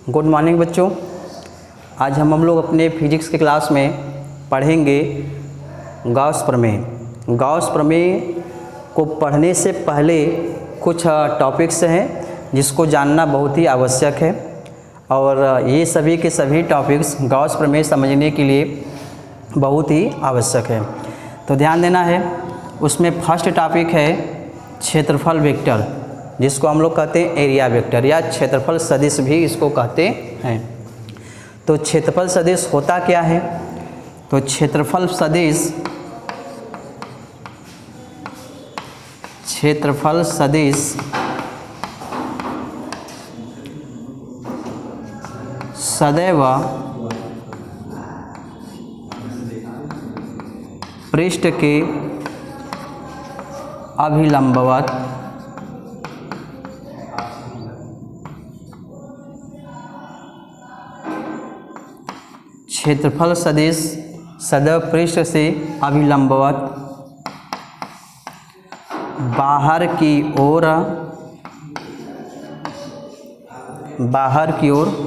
Good morning बच्चों। आज हम लोग अपने फिजिक्स के क्लास में पढ़ेंगे गॉस प्रमेय। गॉस प्रमेय को पढ़ने से पहले कुछ टॉपिक्स हैं जिसको जानना बहुत ही आवश्यक है, और ये सभी के सभी टॉपिक्स गॉस प्रमेय समझने के लिए बहुत ही आवश्यक है। तो ध्यान देना है। उसमें फर्स्ट टॉपिक है क्षेत्रफल वेक्टर, जिसको हम लोग कहते हैं एरिया वेक्टर या क्षेत्रफल सदिश भी इसको कहते हैं। तो क्षेत्रफल सदिश होता क्या है? तो क्षेत्रफल सदिश सदैव पृष्ठ के अभिलंबवत क्षेत्रफल सदिश सदैव पृष्ठ से अभिलंबवत बाहर की ओर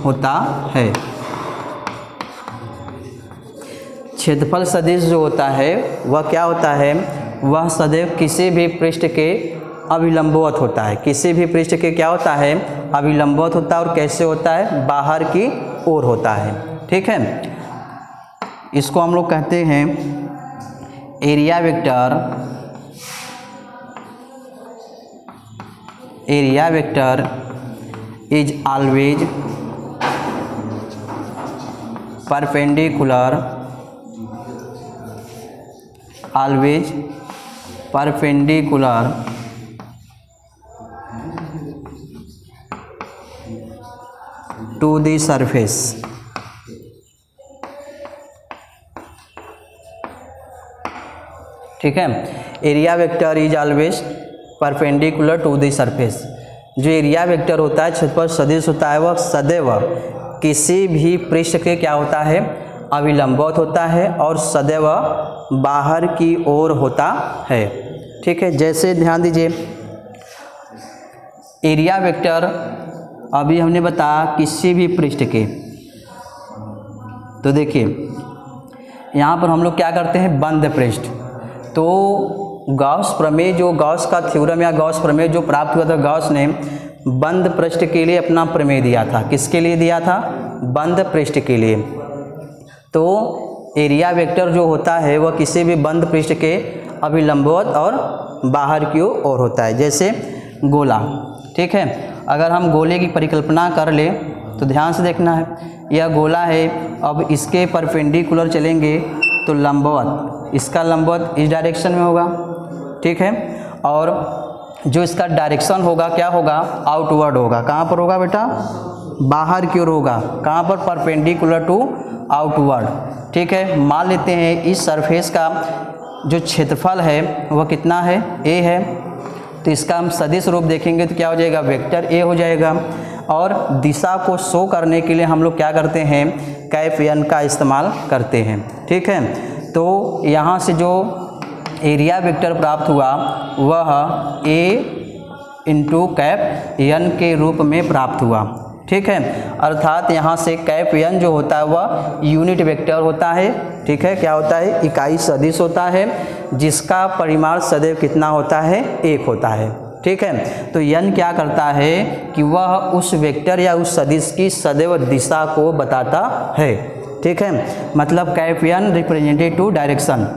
होता है। क्षेत्रफल सदिश जो होता है वह क्या होता है? वह सदैव किसी भी पृष्ठ के अभिलंबवत होता है। किसी भी पृष्ठ के क्या होता है? अभिलंबवत होता है। और कैसे होता है? बाहर की ओर होता है। ठीक है, इसको हम लोग कहते हैं area vector. Area vector is always perpendicular to the surface. ठीक है, area vector is always perpendicular to the surface. जो एरिया वेक्टर होता है, क्षेत्रफल सदिश होता है, वह सदैव किसी भी पृष्ठ के क्या होता है? अभिलंबवत होता है और सदैव बाहर की ओर होता है। ठीक है, जैसे ध्यान दीजिए, एरिया वेक्टर अभी हमने बताया किसी भी पृष्ठ के। तो देखिए यहाँ पर हम लोग क्या करते हैं? बंद पृष्ठ। तो गॉस प्रमेय, जो गॉस का थ्योरम या गॉस प्रमेय जो प्राप्त हुआ था, गॉस ने बंद पृष्ठ के लिए अपना प्रमेय दिया था। किसके लिए दिया था? बंद पृष्ठ के लिए। तो एरिया वेक्टर जो होता है वह किसी भी बंद पृष्ठ के अभिलंबवत और बाहर की ओर होता है। जैसे गोला। ठीक है, अगर हम गोले की परिकल्पना कर ले तो ध्यान से देखना है। यह गोला है, अब इसके परपेंडिकुलर चलेंगे तो लंबवत, इसका लंबवत इस डायरेक्शन में होगा। ठीक है, और जो इसका डायरेक्शन होगा क्या होगा? आउटवर्ड होगा। कहाँ पर होगा बेटा? बाहर की ओर होगा। कहाँ पर? Perpendicular to outward. ठीक है, मान लेते हैं इस सरफेस का जो क्षेत्रफल है वह कितना है? ए है। तो इसका हम सदिश रूप देखेंगे तो क्या हो जाएगा? वेक्टर ए हो जाएगा। और दिशा को शो करने के लिए हम लोग क्या करते हैं? कैप एन का इस्तेमाल करते हैं। ठीक है, तो यहाँ से जो एरिया वेक्टर प्राप्त हुआ वह ए इंटू कैप एन के रूप में प्राप्त हुआ। ठीक है, अर्थात यहाँ से कैप एन जो होता है वह यूनिट वेक्टर होता है। ठीक है, क्या होता है? इकाई सदिश होता है, जिसका परिमाण सदैव कितना होता है? 1 होता है। ठीक है, तो एन क्या करता है कि वह उस वेक्टर या उस सदिश की सदैव दिशा को बताता है। ठीक है, मतलब cap N represented to direction.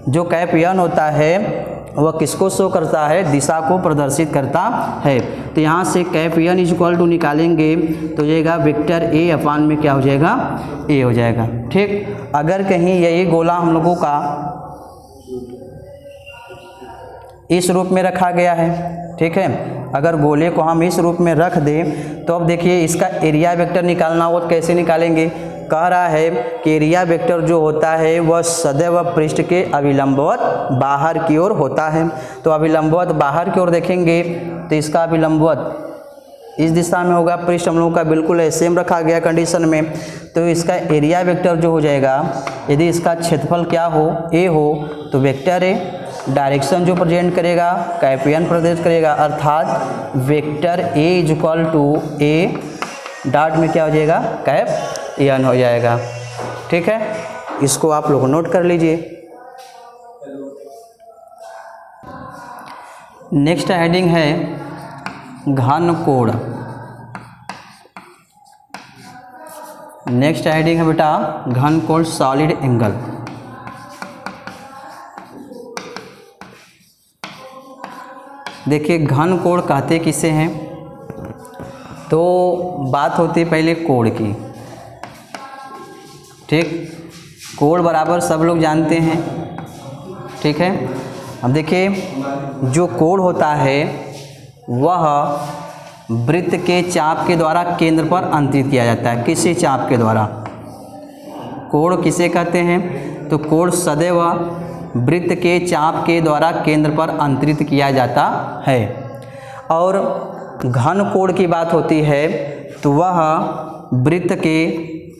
जो कैप एन होता है वह किसको शो करता है? दिशा को प्रदर्शित करता है। तो यहाँ से cap N is equal to निकालेंगे तो जाएगा वेक्टर ए अपान में क्या हो जाएगा? ए हो जाएगा। ठीक, अगर कहीं यही गोला हम लोगों का इस रूप में रखा गया है। ठीक है, अगर गोले को हम इस रूप में रख दें तो अब देखिए इसका एरिया वेक्टर निकालना हो तो कैसे निकालेंगे? कह रहा है कि एरिया वेक्टर जो होता है वह सदैव पृष्ठ के अभिलंबवत बाहर की ओर होता है। तो अभिलंबवत बाहर की ओर देखेंगे तो इसका अभिलंबवत इस दिशा में होगा। पृष्ठ हम लोगों का बिल्कुल सेम रखा गया कंडीशन में, तो इसका एरिया वेक्टर जो हो जाएगा, यदि इसका क्षेत्रफल क्या हो? ए हो, तो वेक्टर ए डायरेक्शन जो प्रेजेंट करेगा कैपियन प्रेजेंट करेगा, अर्थात vector A is equal to A dot में क्या हो जाएगा, कैप एन हो जाएगा। ठीक है, इसको आप लोग नोट कर लीजिए। नेक्स्ट हेडिंग है घन कोण। नेक्स्ट हेडिंग है बेटा घन कोण सॉलिड एंगल। देखिए घन कोण कहते किसे हैं, तो बात होती है पहले कोण की। ठीक, कोण बराबर सब लोग जानते हैं। ठीक है, अब देखिए जो कोण होता है वह वृत्त के चाप के द्वारा केंद्र पर अंतरित किया जाता है। किसी चाप के द्वारा कोण किसे कहते हैं, तो कोण सदैव वृत्त के चाप के द्वारा केंद्र पर अंतरित किया जाता है। और घन कोण की बात होती है तो वह वृत्त के,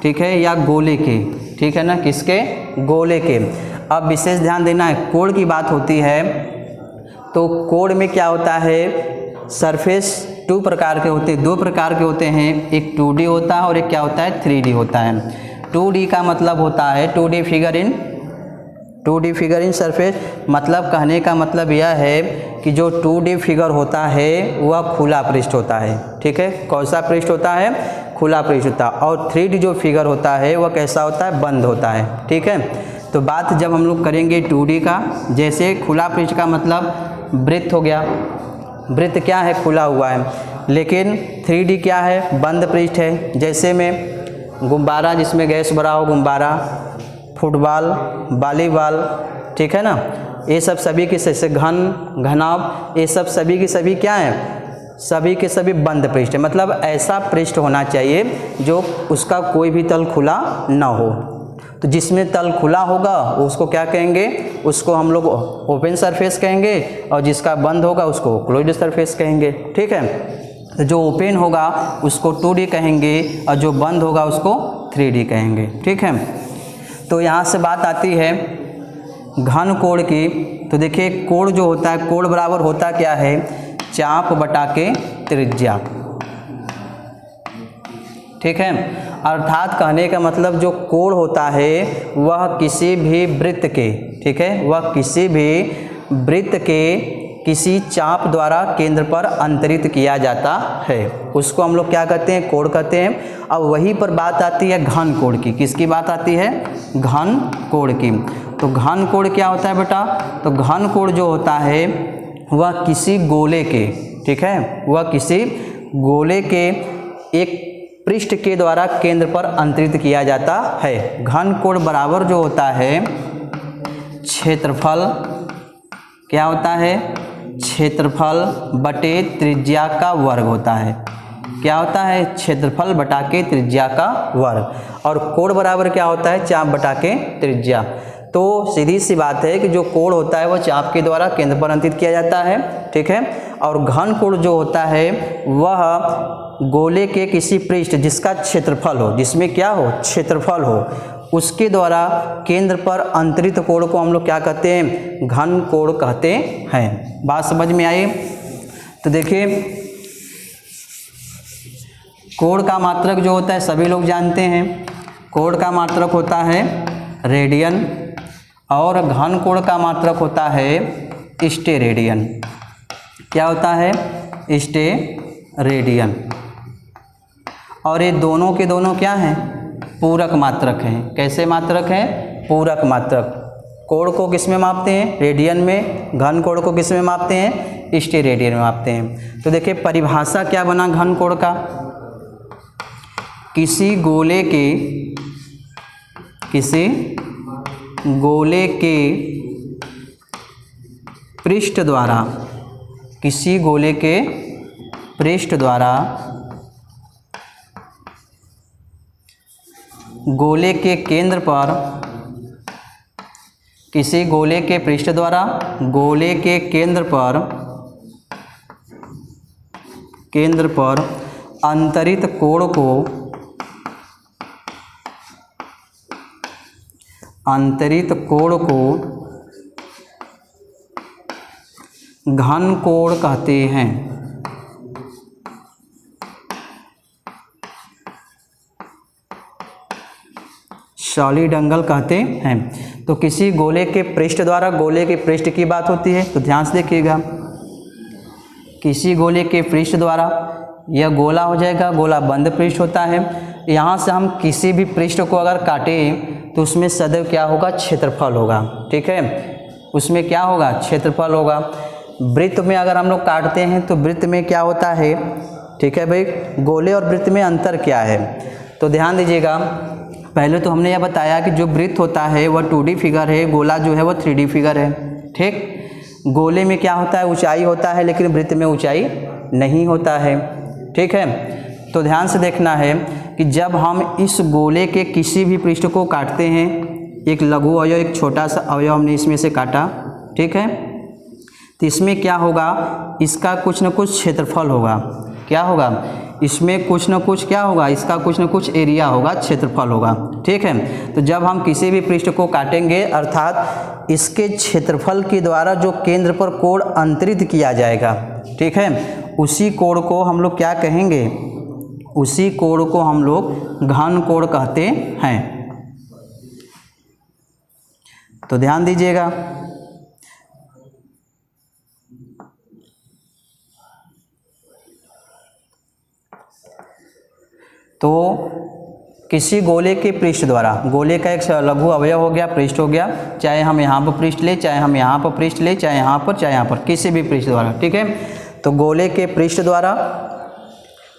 ठीक है, या गोले के, ठीक है ना, किसके, गोले के। अब विशेष ध्यान देना है, कोण की बात होती है तो कोण में क्या होता है, सरफेस दो प्रकार के होते हैं, एक 2D होता है और एक क्या होता है 3D होता है। 2D का मतलब होता है 2D फिगर इन सरफेस, मतलब कहने का मतलब यह है कि जो 2D फिगर होता है वह खुला पृष्ठ होता है। ठीक है, कौन सा पृष्ठ होता है, खुला पृष्ठ होता है। और 3D जो फिगर होता है वह कैसा होता है, बंद होता है। ठीक है, तो बात जब हम लोग करेंगे 2D का, जैसे खुला पृष्ठ का मतलब वृत्त हो गया, वृत्त क्या है, खुला हुआ है, लेकिन 3D क्या है, बंद पृष्ठ है। जैसे में गुब्बारा जिसमें गैस भरा हो, गुब्बारा, फुटबॉल, वॉलीबॉल, ठीक है ना, ये सब सभी के से घनाभ, ये सब सभी की सभी क्या है, सभी के सभी बंद पृष्ठ है। मतलब ऐसा पृष्ठ होना चाहिए जो उसका कोई भी तल खुला ना हो। तो जिसमें तल खुला होगा उसको क्या कहेंगे, उसको हम लोग ओपन सरफेस कहेंगे, और जिसका बंद होगा उसको क्लोज्ड सरफेस कहेंगे। ठीक है, तो जो ओपन होगा उसको 2D कहेंगे और जो बंद होगा उसको 3D कहेंगे। ठीक है, तो यहाँ से बात आती है घन कोण की। तो देखिए कोण जो होता है, कोण बराबर होता क्या है, चाप बटा के त्रिज्या। ठीक है, अर्थात कहने का मतलब जो कोण होता है वह किसी भी वृत्त के, ठीक है, वह किसी भी वृत्त के किसी चाप द्वारा केंद्र पर अंतरित किया जाता है, उसको हम लोग क्या कहते हैं, कोण कहते हैं। अब वहीं पर बात आती है घन कोण की। किसकी बात आती है, घन कोण की। तो घन कोण क्या होता है बेटा, तो घन कोण जो होता है वह किसी गोले के, ठीक है, वह किसी गोले के एक पृष्ठ के द्वारा केंद्र पर अंतरित किया जाता है। घन कोण बराबर जो होता है क्षेत्रफल, क्या होता है, क्षेत्रफल बटे त्रिज्या का वर्ग होता है। क्या होता है, क्षेत्रफल बटा के त्रिज्या का वर्ग। और कोण बराबर क्या होता है, चाप बटा के त्रिज्या। तो सीधी सी बात है कि जो कोण होता है वह चाप के द्वारा केंद्र पर अंतरित किया जाता है। ठीक है, और घन कोण जो होता है वह गोले के किसी पृष्ठ जिसका क्षेत्रफल हो, जिसमें क्या हो, क्षेत्रफल हो, उसके द्वारा केंद्र पर अंतरित कोण को हम लोग क्या कहते हैं, घन कोण कहते हैं। बात समझ में आई। तो देखिए कोण का मात्रक जो होता है सभी लोग जानते हैं, कोण का मात्रक होता है रेडियन, और घन कोण का मात्रक होता है स्टेरेडियन। क्या होता है, स्टेरेडियन। और ये दोनों के दोनों क्या हैं, पूरक मात्रक हैं। कैसे मात्रक हैं, पूरक मात्रक। कोण को किस में मापते हैं, रेडियन में, घन कोण को किस में मापते हैं, स्टेरेडियन में मापते हैं। तो देखिए परिभाषा क्या बना घन कोण का, किसी गोले के पृष्ठ द्वारा, किसी गोले के पृष्ठ द्वारा गोले के केंद्र पर, किसी गोले के पृष्ठ द्वारा गोले के केंद्र पर अंतरित कोण को घन कोण कहते हैं। सॉलिड एंगल कहते हैं। तो किसी गोले के पृष्ठ द्वारा गोले के पृष्ठ की बात होती है, तो ध्यान से देखिएगा, किसी गोले के पृष्ठ द्वारा, यह गोला हो जाएगा, गोला बंद पृष्ठ होता है। यहाँ से हम किसी भी पृष्ठ को अगर काटें तो उसमें सदैव क्या होगा, क्षेत्रफल होगा। ठीक है, उसमें क्या होगा, क्षेत्रफल होगा। वृत्त में अगर हम लोग काटते हैं तो वृत्त में क्या होता है, ठीक है भाई, गोले और वृत्त में अंतर क्या है, तो ध्यान दीजिएगा। पहले तो हमने यह बताया कि जो वृत्त होता है वह 2D फिगर है, गोला जो है वह 3D फिगर है। ठीक, गोले में क्या होता है, ऊंचाई होता है, लेकिन वृत्त में ऊंचाई नहीं होता है। ठीक है, तो ध्यान से देखना है कि जब हम इस गोले के किसी भी पृष्ठ को काटते हैं, एक लघु अवयव, एक छोटा सा अवयव हमने इसमें से काटा, ठीक है, तो इसमें क्या होगा, इसका कुछ न कुछ क्षेत्रफल होगा। क्या होगा, इसमें कुछ न कुछ क्या होगा, इसका कुछ न कुछ एरिया होगा, क्षेत्रफल होगा। ठीक है, तो जब हम किसी भी पृष्ठ को काटेंगे अर्थात इसके क्षेत्रफल के द्वारा जो केंद्र पर कोण अंतरित किया जाएगा, ठीक है, उसी कोण को हम लोग क्या कहेंगे, उसी कोण को हम लोग घन कोण कहते हैं। तो ध्यान दीजिएगा, तो किसी गोले के पृष्ठ द्वारा, गोले का एक लघु अवयव हो गया, पृष्ठ हो गया, चाहे हम यहाँ पर पृष्ठ ले, चाहे हम यहाँ पर पृष्ठ ले, चाहे यहाँ पर, चाहे यहाँ पर, किसी भी पृष्ठ द्वारा। ठीक है, तो गोले के पृष्ठ द्वारा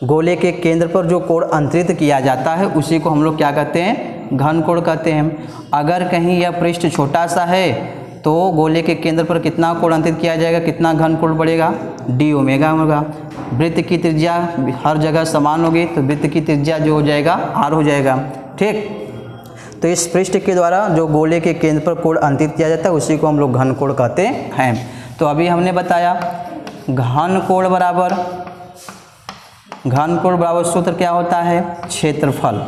गोले के केंद्र पर जो कोण अंतरित किया जाता है उसी को हम लोग क्या कहते हैं, घन कोण कहते हैं। अगर कहीं यह पृष्ठ छोटा सा है तो गोले के केंद्र पर कितना कोण अंतरित किया जाएगा, कितना घन कोण बढ़ेगा, d ओमेगा होगा। वृत्त की त्रिज्या हर जगह समान होगी, तो वृत्त की त्रिज्या जो हो जाएगा r हो जाएगा। ठीक, तो इस पृष्ठ के द्वारा जो गोले के केंद्र पर कोण अंतरित किया जाता है उसी को हम लोग घन कोण कहते हैं। तो अभी हमने बताया घन कोण बराबर सूत्र क्या होता है, क्षेत्रफल।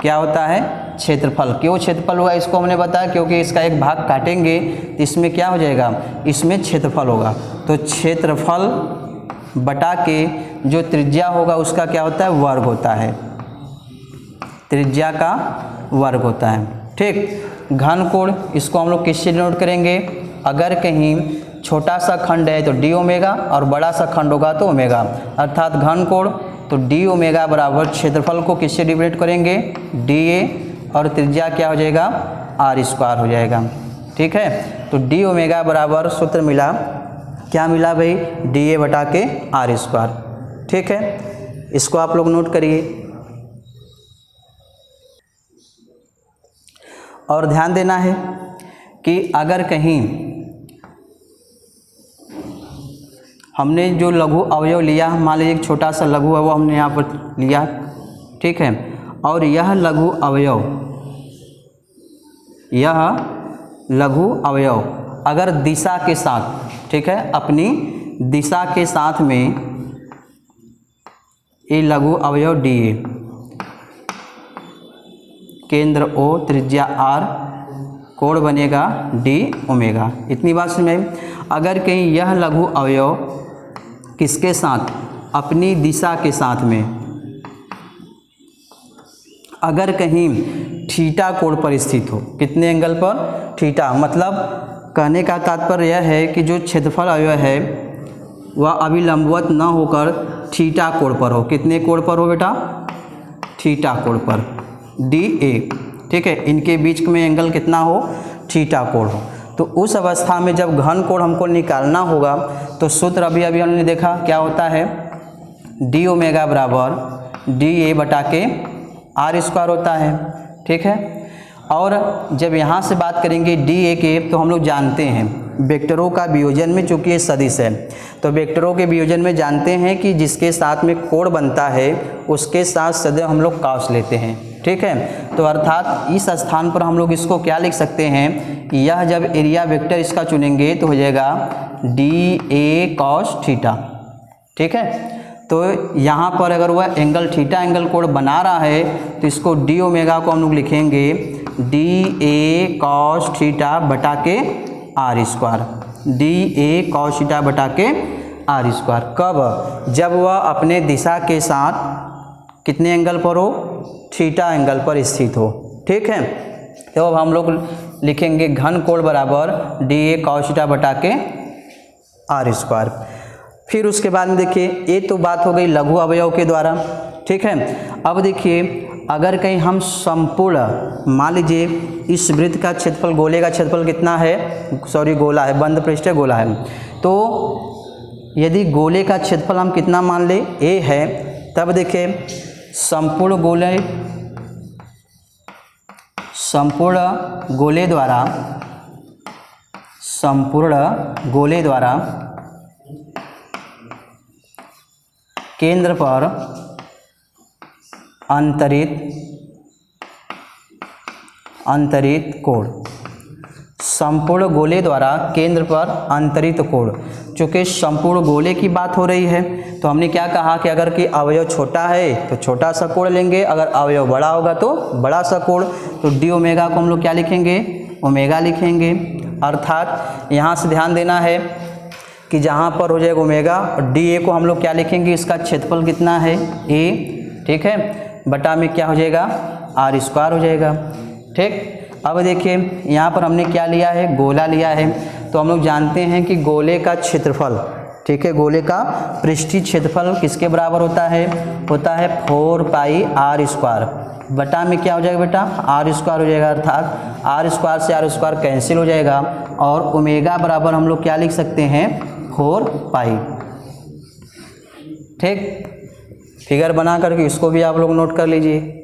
क्या होता है, क्षेत्रफल। क्यों क्षेत्रफल हुआ इसको हमने बताया, क्योंकि इसका एक भाग काटेंगे तो इसमें क्या हो जाएगा, इसमें क्षेत्रफल होगा। तो क्षेत्रफल बटा के जो त्रिज्या होगा उसका क्या होता है, वर्ग होता है, त्रिज्या का वर्ग होता है। ठीक, घन कोण इसको हम लोग किससे डिनोट करेंगे, अगर कहीं छोटा सा खंड है तो d ओमेगा और बड़ा सा खंड होगा तो ओमेगा, अर्थात घन कोण तो d ओमेगा बराबर क्षेत्रफल को किससे डिवाइड करेंगे, dA, और त्रिज्या क्या हो जाएगा, r स्क्वायर हो जाएगा। ठीक है, तो d ओमेगा बराबर सूत्र मिला, क्या मिला भाई, dA बटा के r स्क्वायर। ठीक है, इसको आप लोग नोट करिए और ध्यान देना है कि अगर कहीं हमने जो लघु अवयव लिया, मान लीजिए एक छोटा सा लघु अवयव हमने यहाँ पर लिया, ठीक है, और यह लघु अवयव अगर दिशा के साथ, ठीक है, अपनी दिशा के साथ में ये लघु अवयव DA, केंद्र O, त्रिज्या R, कोण बनेगा d ओमेगा। इतनी बात समझ में। अगर कहीं यह लघु अवयव किसके साथ, अपनी दिशा के साथ में, अगर कहीं थीटा कोण पर स्थित हो, कितने एंगल पर, थीटा, मतलब कहने का तात्पर्य यह है कि जो क्षेत्रफल अवयव है वह अभिलंबवत न होकर थीटा कोण पर हो। कितने कोण पर हो बेटा, थीटा कोण पर, DA। ठीक है, इनके बीच में एंगल कितना हो, थीटा कोण हो। तो उस अवस्था में जब घन कोण हमको निकालना होगा तो सूत्र अभी हमने देखा क्या होता है, d ओमेगा बराबर dA बटा के r स्क्वायर होता है। ठीक है, और जब यहाँ से बात करेंगे dA के, तो हम लोग जानते हैं वेक्टरों का वियोजन में, चूँकि ये सदिश है तो वेक्टरों के वियोजन में जानते हैं कि जिसके साथ में कोण बनता है उसके साथ सदैव हम लोग कॉस लेते हैं। ठीक है, तो अर्थात इस स्थान पर हम लोग इसको क्या लिख सकते हैं, यह जब एरिया वेक्टर इसका चुनेंगे तो हो जाएगा DA cos थीटा। ठीक है, तो यहाँ पर अगर वह एंगल थीटा एंगल कोण बना रहा है तो इसको d ओमेगा को हम लोग लिखेंगे DA cos थीटा बटा के r square, DA cos theta बटा के r स्क्वायर। कब, जब वह अपने दिशा के साथ कितने एंगल पर हो, थीटा एंगल पर स्थित हो। ठीक है, तो अब हम लोग लिखेंगे घन कोण बराबर डी ए कॉस थीटा बटा के आर स्क्वायर। फिर उसके बाद में देखिए ये तो बात हो गई लघु अवयव के द्वारा, ठीक है। अब देखिए अगर कहीं हम संपूर्ण, मान लीजिए इस वृत्त का क्षेत्रफल, गोले का क्षेत्रफल कितना है, सॉरी गोला है, बंद पृष्ठ है, गोला है, तो यदि गोले का क्षेत्रफल हम कितना मान ले ए है, तब देखिए संपूर्ण गोले द्वारा केंद्र पर अंतरित कोण, संपूर्ण गोले द्वारा केंद्र पर अंतरित कोण। चूँकि संपूर्ण गोले की बात हो रही है तो हमने क्या कहा कि अगर कि अवयव छोटा है तो छोटा सा कोण लेंगे, अगर अवयव बड़ा होगा तो बड़ा सा कोण। तो डी ओमेगा को हम लोग क्या लिखेंगे, ओमेगा लिखेंगे। अर्थात यहाँ से ध्यान देना है कि जहाँ पर हो जाएगा ओमेगा, और डी ए को हम लोग क्या लिखेंगे, इसका क्षेत्रफल कितना है ए, ठीक है, बटा में क्या हो जाएगा आर स्क्वायर हो जाएगा, ठीक। अब देखिए यहाँ पर हमने क्या लिया है, गोला लिया है, तो हम लोग जानते हैं कि गोले का क्षेत्रफल, ठीक है, गोले का पृष्ठीय क्षेत्रफल किसके बराबर होता है 4 पाई आर स्क्वायर, बटा में क्या हो जाएगा बेटा आर स्क्वायर हो जाएगा। अर्थात आर स्क्वायर से आर स्क्वायर कैंसिल हो जाएगा, और ओमेगा बराबर हम लोग क्या लिख सकते हैं 4 पाई, ठीक। फिगर बना करके इसको भी आप लोग नोट कर लीजिए।